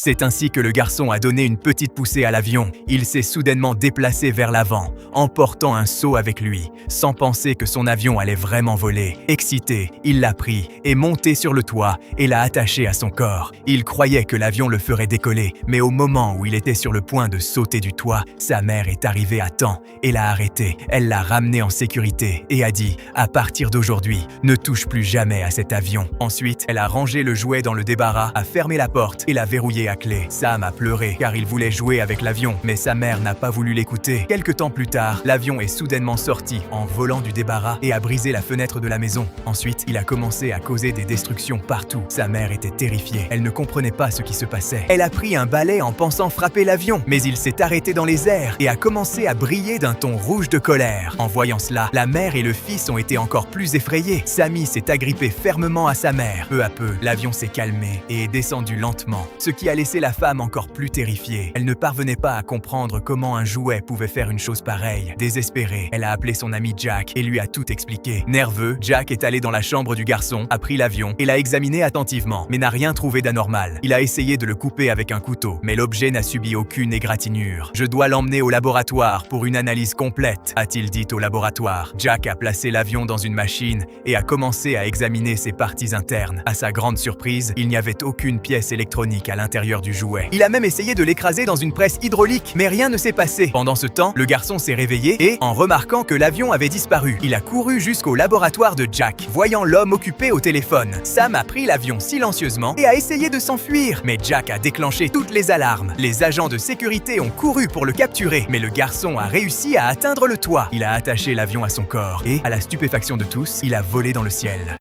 C'est ainsi que le garçon a donné une petite poussée à l'avion. Il s'est soudainement déplacé vers l'avant, emportant un seau avec lui, sans penser que son avion allait vraiment voler. Excité, il l'a pris, est monté sur le toit et l'a attaché à son corps. Il croyait que l'avion le ferait décoller, mais au moment où il était sur le point de sauter du toit, sa mère est arrivée à temps et l'a arrêté. Elle l'a ramené en sécurité et a dit « À partir d'aujourd'hui, ne touche plus jamais à cet avion ». Ensuite, elle a rangé le jouet dans le débarras, a fermé la porte et l'a verrouillé à clé. Sam a pleuré car il voulait jouer avec l'avion, mais sa mère n'a pas voulu l'écouter. Quelque temps plus tard, l'avion est soudainement sorti en volant du débarras et a brisé la fenêtre de la maison. Ensuite, il a commencé à causer des destructions partout. Sa mère était terrifiée. Elle ne comprenait pas ce qui se passait. Elle a pris un balai en pensant frapper l'avion, mais il s'est arrêté dans les airs et a commencé à briller d'un ton rouge de colère. En voyant cela, la mère et le fils ont été encore plus effrayés. Sammy s'est agrippé fermement à sa mère. Peu à peu, l'avion s'est calmé et est descendu lentement, ce qui a laissé la femme encore plus terrifiée. Elle ne parvenait pas à comprendre comment un jouet pouvait faire une chose pareille. Désespérée, elle a appelé son ami Jack et lui a tout expliqué. Nerveux, Jack est allé dans la chambre du garçon, a pris l'avion et l'a examiné attentivement, mais n'a rien trouvé d'anormal. Il a essayé de le couper avec un couteau, mais l'objet n'a subi aucune égratignure. « Je dois l'emmener au laboratoire pour une analyse complète », a-t-il dit au laboratoire. Jack a placé l'avion dans une machine et a commencé à examiner ses parties internes. À sa grande surprise, il n'y avait aucune pièce électronique à l'intérieur du jouet. Il a même essayé de l'écraser dans une presse hydraulique, mais rien ne s'est passé. Pendant ce temps, le garçon s'est réveillé et, en remarquant que l'avion avait disparu, il a couru jusqu'au laboratoire de Jack. Voyant l'homme occupé au téléphone, Sam a pris l'avion silencieusement et a essayé de s'enfuir. Mais Jack a déclenché toutes les alarmes. Les agents de sécurité ont couru pour le capturer, mais le garçon a réussi à atteindre le toit. Il a attaché l'avion à son corps et, à la stupéfaction de tous, il a volé dans le ciel.